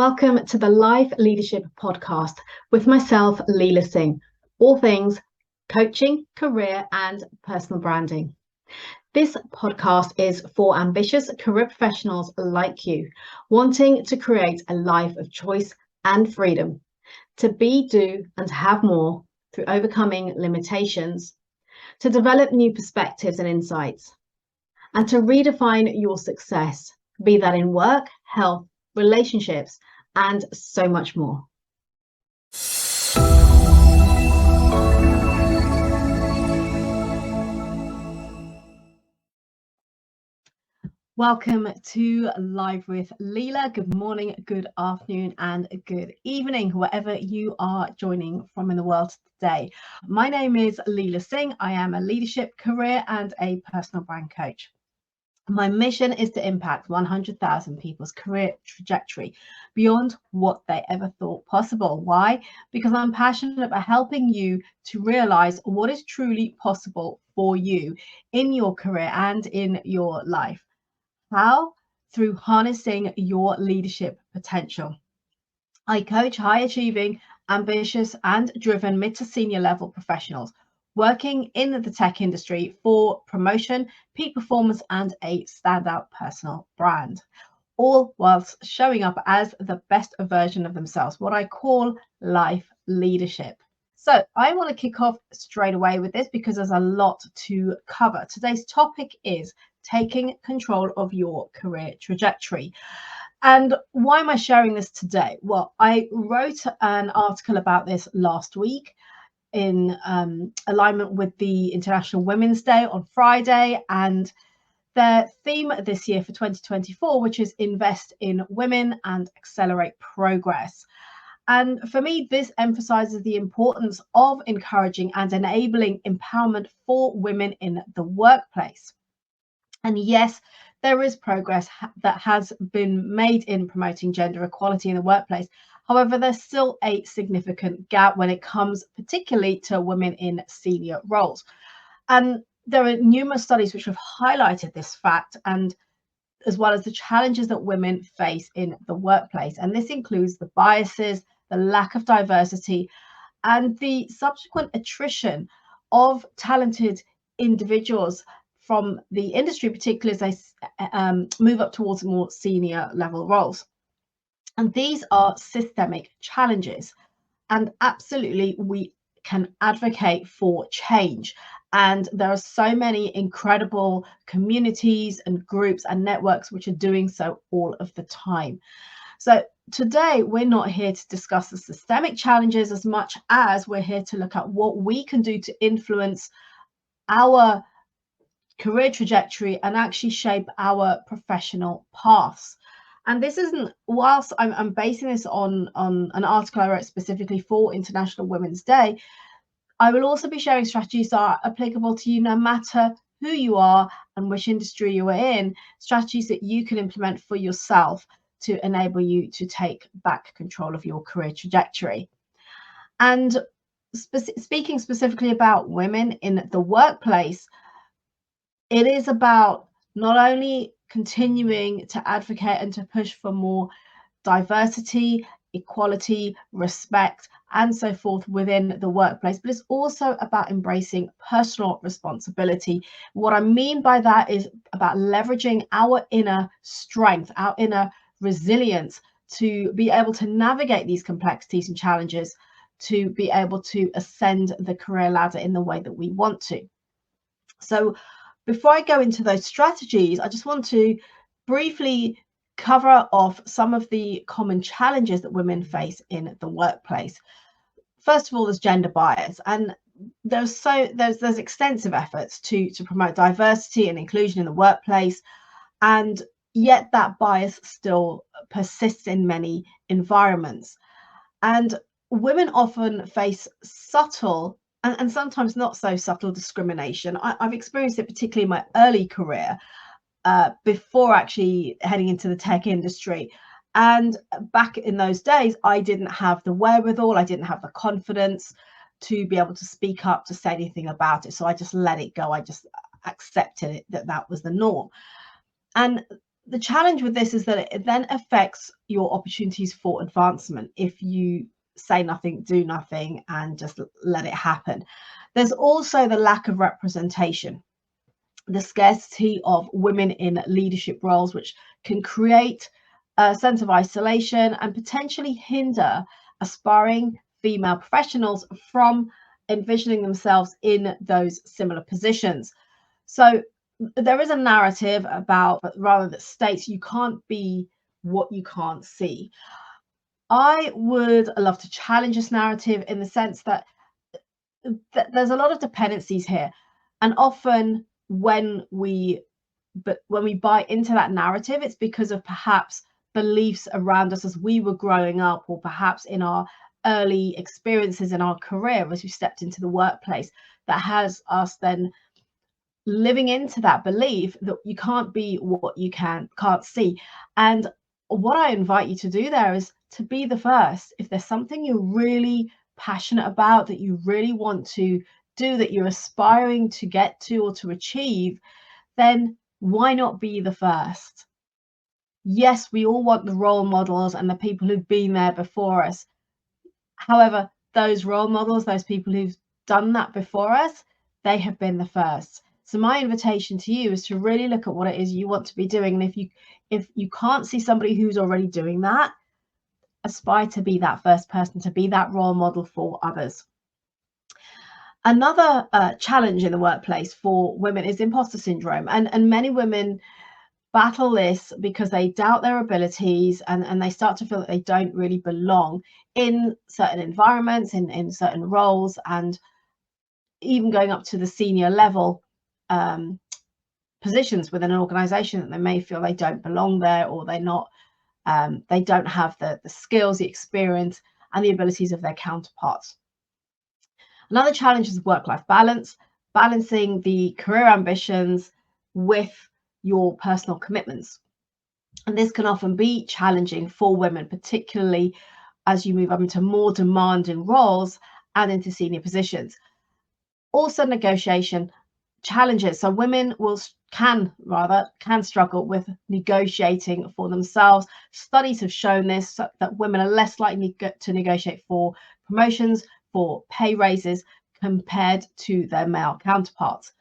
Welcome to the Life Leadership Podcast with myself, Leila Singh, all things coaching, career, and personal branding. This podcast is for ambitious career professionals like you, wanting to create a life of choice and freedom, to be, do, and have more through overcoming limitations, to develop new perspectives and insights, and to redefine your success, be that in work, health, relationships, and so much more. Welcome to Live with Leila. Good morning, good afternoon, and good evening, wherever you are joining from in the world today. My name is Leila Singh. I am a leadership, career, and a personal brand coach. My mission is to impact 100,000 people's career trajectory beyond what they ever thought possible. Why? Because I'm passionate about helping you to realize what is truly possible for you in your career and in your life. How? Through harnessing your leadership potential. I coach high achieving, ambitious, and driven mid to senior level professionals working in the tech industry for promotion, peak performance, and a standout personal brand, all whilst showing up as the best version of themselves, what I call life leadership. So I want to kick off straight away with this because there's a lot to cover. Today's topic is taking control of your career trajectory. And why am I sharing this today? Well, I wrote an article about this last week in alignment with the International Women's Day on Friday, and their theme this year for 2024, which is invest in women and accelerate progress. And for me, this emphasizes the importance of encouraging and enabling empowerment for women in the workplace. And yes, there is progress that has been made in promoting gender equality in the workplace. However, there's still a significant gap when it comes particularly to women in senior roles. And there are numerous studies which have highlighted this fact, and as well as the challenges that women face in the workplace. And this includes the biases, the lack of diversity, and the subsequent attrition of talented individuals from the industry, particularly as they move up towards more senior level roles. And these are systemic challenges. And absolutely, we can advocate for change. And there are so many incredible communities and groups and networks which are doing so all of the time. So today, we're not here to discuss the systemic challenges as much as we're here to look at what we can do to influence our career trajectory and actually shape our professional paths. And this isn't, whilst I'm basing this on an article I wrote specifically for International Women's Day, I will also be sharing strategies that are applicable to you no matter who you are and which industry you are in, strategies that you can implement for yourself to enable you to take back control of your career trajectory. And speaking specifically about women in the workplace, it is about not only continuing to advocate and to push for more diversity, equality, respect, and so forth within the workplace, but it's also about embracing personal responsibility. What I mean by that is about leveraging our inner strength, our inner resilience to be able to navigate these complexities and challenges, to be able to ascend the career ladder in the way that we want to. So before I go into those strategies, I just want to briefly cover off some of the common challenges that women face in the workplace. First of all, there's gender bias, and there's extensive efforts to promote diversity and inclusion in the workplace, and yet that bias still persists in many environments. And women often face subtle and sometimes not so subtle discrimination. I've experienced it particularly in my early career, before actually heading into the tech industry. And back in those days, I didn't have the wherewithal, I didn't have the confidence to be able to speak up, to say anything about it. So I just let it go. I just accepted it, that was the norm. And the challenge with this is that it then affects your opportunities for advancement if you say nothing, do nothing, and just let it happen. There's also the lack of representation, the scarcity of women in leadership roles, which can create a sense of isolation and potentially hinder aspiring female professionals from envisioning themselves in those similar positions. So there is a narrative about, rather, that states you can't be what you can't see. I would love to challenge this narrative in the sense that there's a lot of dependencies here, and often when we buy into that narrative, it's because of perhaps beliefs around us as we were growing up, or perhaps in our early experiences in our career as we stepped into the workplace, that has us then living into that belief that you can't be what you can't see. And what I invite you to do there is to be the first. If there's something you're really passionate about, that you really want to do, that you're aspiring to get to or to achieve, then why not be the first? Yes, we all want the role models and the people who've been there before us. However, those role models, those people who've done that before us, they have been the first. So my invitation to you is to really look at what it is you want to be doing. And if you can't see somebody who's already doing that, aspire to be that first person, to be that role model for others. Another challenge in the workplace for women is imposter syndrome. And many women battle this because they doubt their abilities, and they start to feel that they don't really belong in certain environments, in certain roles, and even going up to the senior level positions within an organization, that they may feel they don't belong there, or they're not, they don't have the skills, the experience, and the abilities of their counterparts. Another challenge is work-life balance, balancing the career ambitions with your personal commitments. And this can often be challenging for women, particularly as you move up into more demanding roles and into senior positions. Also, negotiation challenges. So women can struggle with negotiating for themselves. Studies have shown this, that women are less likely to negotiate for promotions, for pay raises, compared to their male counterparts,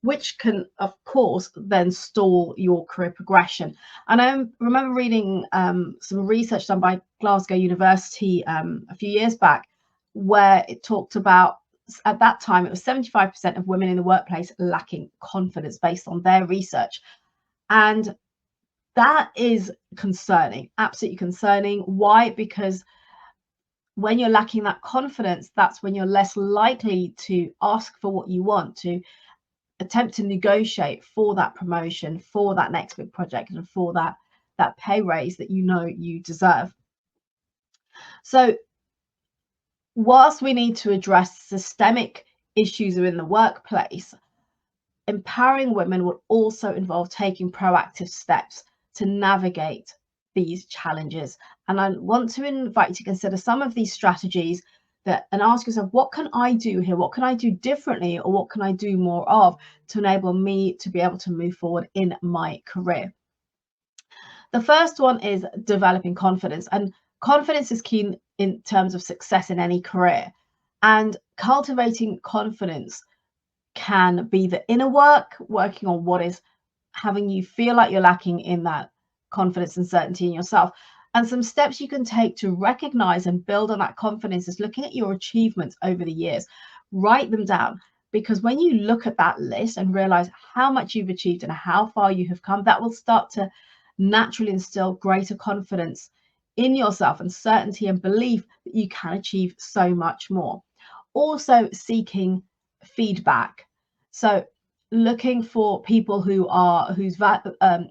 which can, of course, then stall your career progression. And I remember reading some research done by Glasgow University a few years back, where it talked about, at that time, it was 75% of women in the workplace lacking confidence based on their research. And that is concerning, absolutely concerning. Why? Because when you're lacking that confidence, that's when you're less likely to ask for what you want, to attempt to negotiate for that promotion, for that next big project, and for that pay raise that you know you deserve. So whilst we need to address systemic issues within the workplace, empowering women will also involve taking proactive steps to navigate these challenges. And I want to invite you to consider some of these strategies and ask yourself, what can I do here? What can I do differently, or what can I do more of to enable me to be able to move forward in my career? The first one is developing confidence. And confidence is key in terms of success in any career. And cultivating confidence can be the inner work, working on what is having you feel like you're lacking in that confidence and certainty in yourself. And some steps you can take to recognize and build on that confidence is looking at your achievements over the years. Write them down, because when you look at that list and realize how much you've achieved and how far you have come, that will start to naturally instill greater confidence in yourself, and certainty and belief that you can achieve so much more. Also, seeking feedback. So looking for people whose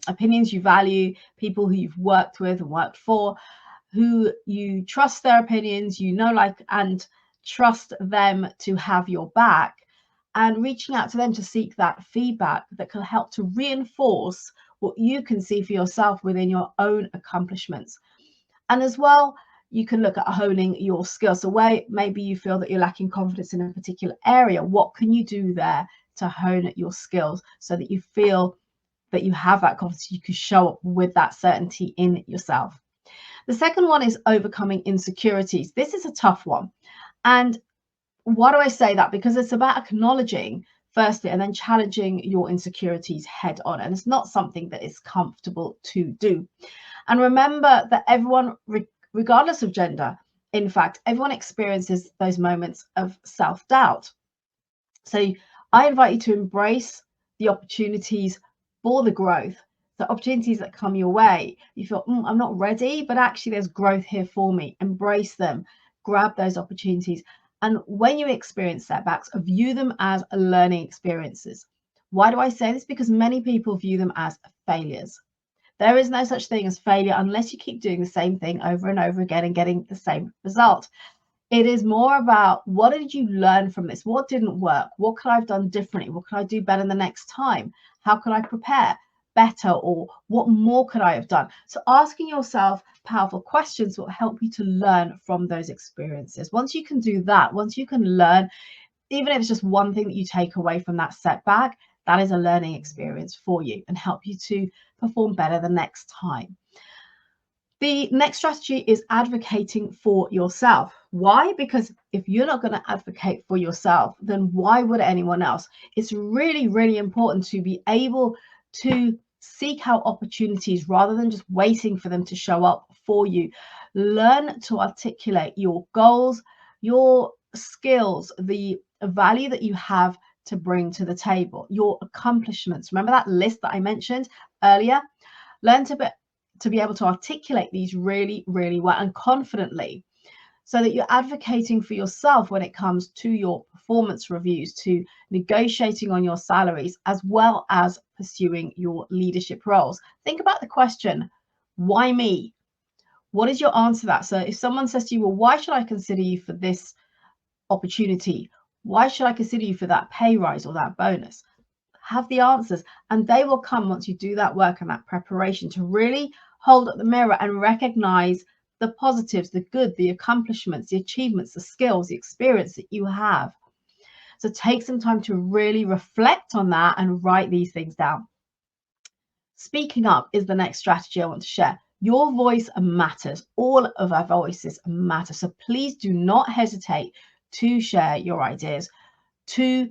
opinions you value, people who you've worked with and worked for, who you trust their opinions, like, and trust them to have your back, and reaching out to them to seek that feedback that can help to reinforce what you can see for yourself within your own accomplishments. And as well, you can look at honing your skills. So where maybe you feel that you're lacking confidence in a particular area, what can you do there to hone your skills so that you feel that you have that confidence, you can show up with that certainty in yourself. The second one is overcoming insecurities. This is a tough one. And why do I say that? Because it's about acknowledging firstly and then challenging your insecurities head on. And it's not something that is comfortable to do. And remember that everyone, regardless of gender, in fact, everyone experiences those moments of self-doubt. So I invite you to embrace the opportunities for the growth, the opportunities that come your way. You feel, I'm not ready, but actually there's growth here for me. Embrace them, grab those opportunities. And when you experience setbacks, view them as learning experiences. Why do I say this? Because many people view them as failures. There is no such thing as failure unless you keep doing the same thing over and over again and getting the same result. It is more about, what did you learn from this? What didn't work? What could I have done differently? What could I do better the next time? How could I prepare better? Or what more could I have done? So asking yourself powerful questions will help you to learn from those experiences. Once you can do that, once you can learn, even if it's just one thing that you take away from that setback, that is a learning experience for you and help you to perform better the next time. The next strategy is advocating for yourself. Why? Because if you're not going to advocate for yourself, then why would anyone else? It's really, really important to be able to seek out opportunities rather than just waiting for them to show up for you. Learn to articulate your goals, your skills, the value that you have to bring to the table, your accomplishments. Remember that list that I mentioned earlier? Learn to be able to articulate these really, really well and confidently, so that you're advocating for yourself when it comes to your performance reviews, to negotiating on your salaries, as well as pursuing your leadership roles. Think about the question, why me? What is your answer to that? So if someone says to you, well, why should I consider you for this opportunity? Why should I consider you for that pay rise or that bonus? Have the answers, and they will come once you do that work and that preparation to really hold up the mirror and recognize the positives, the good, the accomplishments, the achievements, the skills, the experience that you have. So take some time to really reflect on that and write these things down. Speaking up is the next strategy I want to share. Your voice matters. All of our voices matter. So please do not hesitate to share your ideas, to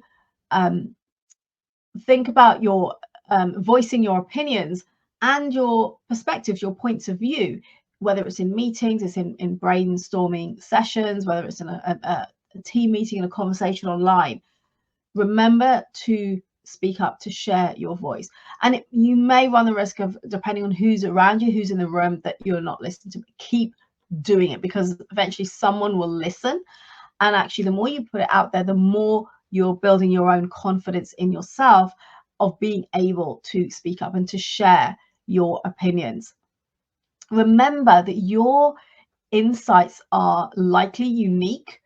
think about your voicing your opinions and your perspectives, your points of view, whether it's in meetings, it's in brainstorming sessions, whether it's in a team meeting, in a conversation online. Remember to speak up, to share your voice. And you may run the risk of, depending on who's around you, who's in the room, that you're not listening to. Keep doing it, because eventually someone will listen. And actually, the more you put it out there, the more you're building your own confidence in yourself of being able to speak up and to share your opinions. Remember that your insights are likely unique,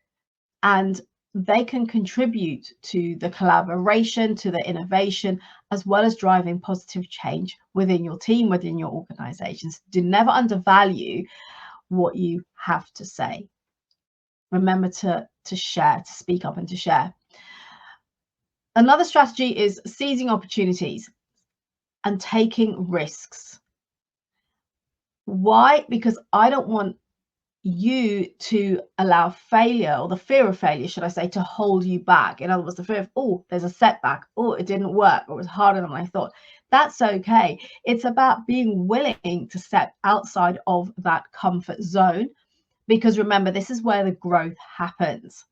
and they can contribute to the collaboration, to the innovation, as well as driving positive change within your team, within your organizations. Do never undervalue what you have to say. Remember to share, to speak up and to share. Another strategy is seizing opportunities and taking risks. Why? Because I don't want you to allow failure, or the fear of failure, should I say, to hold you back. In other words, the fear of, oh, there's a setback, oh, it didn't work, or it was harder than I thought. That's okay. It's about being willing to step outside of that comfort zone, because remember, this is where the growth happens.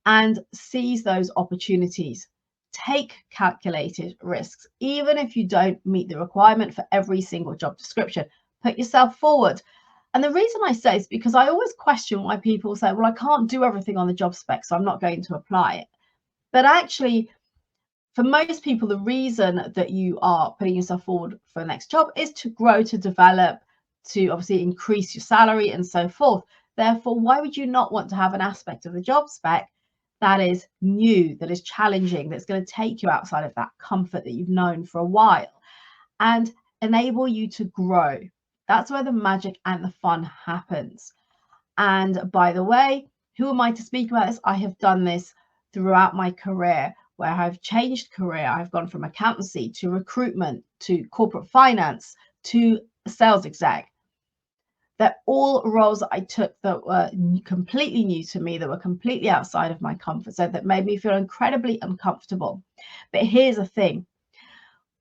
And seize those opportunities. Take calculated risks, even if you don't meet the requirement for every single job description. Put yourself forward. And the reason I say is because I always question why people say, well, I can't do everything on the job spec, so I'm not going to apply it. But actually, for most people, the reason that you are putting yourself forward for the next job is to grow, to develop, to obviously increase your salary and so forth. Therefore, why would you not want to have an aspect of the job spec that is new, that is challenging, that's going to take you outside of that comfort that you've known for a while and enable you to grow? That's where the magic and the fun happens. And by the way, who am I to speak about this? I have done this throughout my career, where I've changed career. I've gone from accountancy to recruitment to corporate finance to sales exec. They're all roles that I took that were completely new to me, that were completely outside of my comfort zone, that made me feel incredibly uncomfortable. But here's the thing.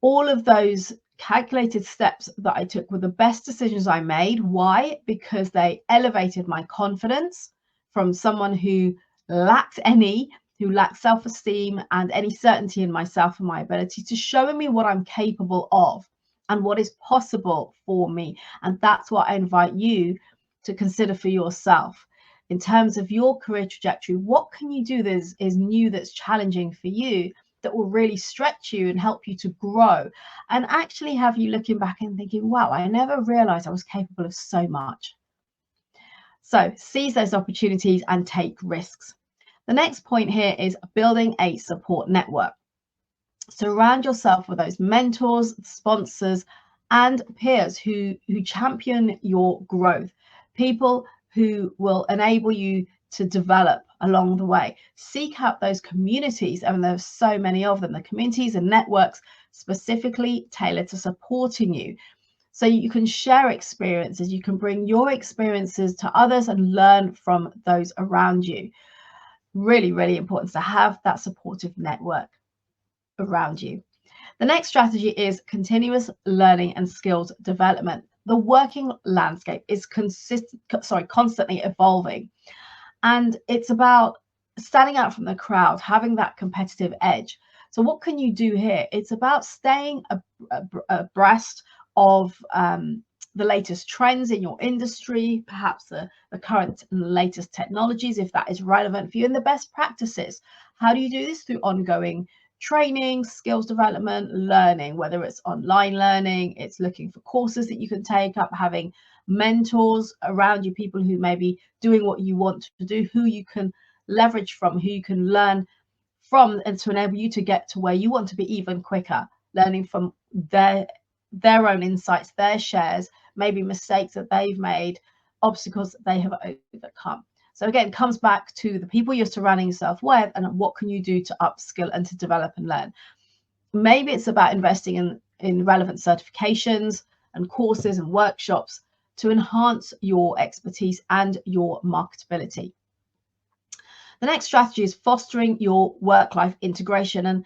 All of those calculated steps that I took were the best decisions I made. Why? Because they elevated my confidence from someone who lacked self-esteem and any certainty in myself and my ability, to showing me what I'm capable of and what is possible for me. And that's what I invite you to consider for yourself. In terms of your career trajectory, what can you do that is new, that's challenging for you, that will really stretch you and help you to grow, and actually have you looking back and thinking, wow, I never realized I was capable of so much. So seize those opportunities and take risks. The next point here is building a support network. Surround yourself with those mentors, sponsors, and peers who champion your growth, people who will enable you to develop along the way. Seek out those communities, and there's so many of them, the communities and networks specifically tailored to supporting you, so you can share experiences, you can bring your experiences to others and learn from those around you. Really, really important to have that supportive network around you. The next strategy is continuous learning and skills development. The working landscape is constantly evolving, and it's about standing out from the crowd, having that competitive edge. So what can you do here? It's about staying abreast of the latest trends in your industry, perhaps the current and latest technologies, if that is relevant for you, and the best practices. How do you do this? Through ongoing training, skills development, learning, whether it's online learning, it's looking for courses that you can take up, having mentors around you, people who may be doing what you want to do, who you can leverage from, who you can learn from, and to enable you to get to where you want to be even quicker, learning from their own insights, their shares, maybe mistakes that they've made, obstacles that they have overcome. So again, it comes back to the people you're surrounding yourself with, and what can you do to upskill and to develop and learn. Maybe it's about investing in relevant certifications and courses and workshops to enhance your expertise and your marketability. The next strategy is fostering your work-life integration, and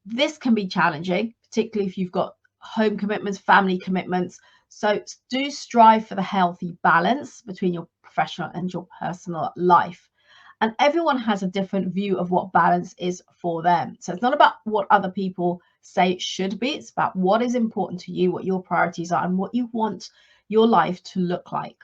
this can be challenging, particularly if you've got home commitments, family commitments. So do strive for the healthy balance between your professional and your personal life. And everyone has a different view of what balance is for them. So it's not about what other people say it should be. It's about what is important to you, what your priorities are, and what you want your life to look like.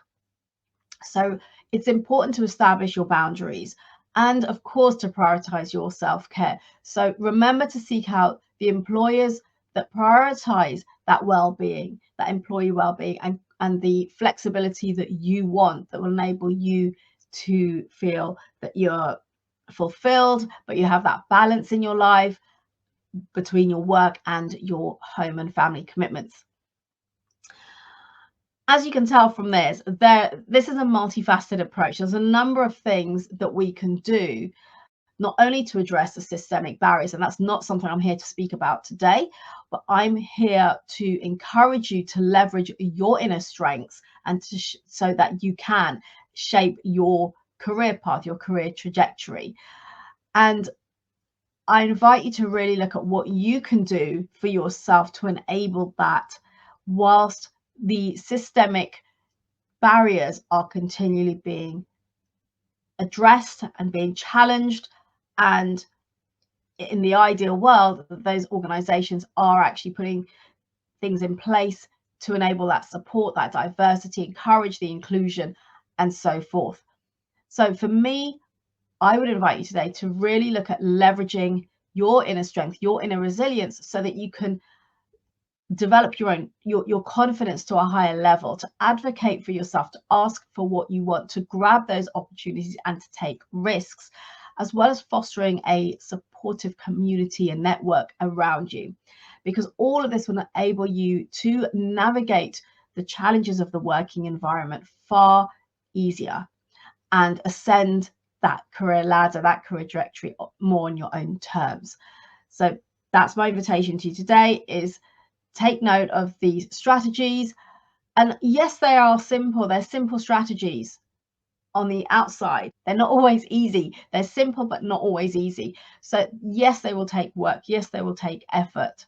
So it's important to establish your boundaries, and of course to prioritize your self-care. So remember to seek out the employers that prioritize that well-being, that employee well-being, and the flexibility that you want, that will enable you to feel that you're fulfilled, but you have that balance in your life between your work and your home and family commitments. As you can tell from this is a multifaceted approach. There's a number of things that we can do, not only to address the systemic barriers, and that's not something I'm here to speak about today, but I'm here to encourage you to leverage your inner strengths and so that you can shape your career path, your career trajectory. And I invite you to really look at what you can do for yourself to enable that, whilst the systemic barriers are continually being addressed and being challenged. And in the ideal world, those organizations are actually putting things in place to enable that support, that diversity, encourage the inclusion, and so forth. So for me, I would invite you today to really look at leveraging your inner strength, your inner resilience, so that you can develop your confidence to a higher level, to advocate for yourself, to ask for what you want, to grab those opportunities and to take risks, as well as fostering a supportive community and network around you, because all of this will enable you to navigate the challenges of the working environment far easier and ascend that career ladder, that career trajectory more on your own terms. So that's my invitation to you today, is take note of these strategies. And yes, they are simple. They're simple strategies on the outside. They're not always easy. They're simple, but not always easy. So yes, they will take work. Yes, they will take effort.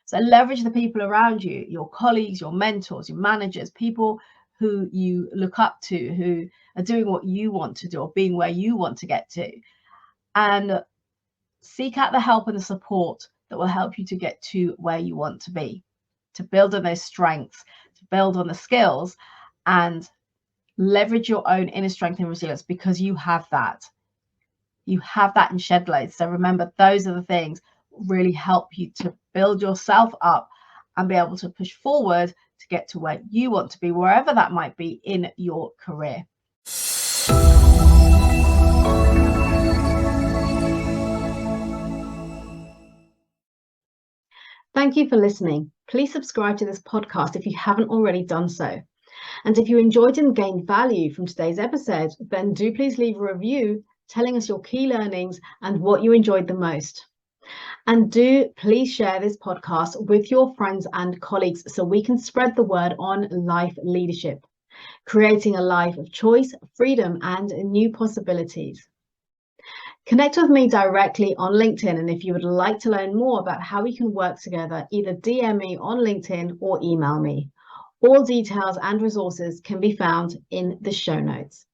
So leverage the people around you, your colleagues, your mentors, your managers, people who you look up to, who are doing what you want to do or being where you want to get to. And seek out the help and the support that will help you to get to where you want to be, to build on those strengths, to build on the skills, and leverage your own inner strength and resilience, because you have that. You have that in shed loads. So remember, those are the things really help you to build yourself up and be able to push forward to get to where you want to be, wherever that might be in your career. Thank you for listening. Please subscribe to this podcast if you haven't already done so. And if you enjoyed and gained value from today's episode, then do please leave a review telling us your key learnings and what you enjoyed the most. And do please share this podcast with your friends and colleagues so we can spread the word on life leadership, creating a life of choice, freedom, and new possibilities. Connect with me directly on LinkedIn, and if you would like to learn more about how we can work together, either DM me on LinkedIn or email me. All details and resources can be found in the show notes.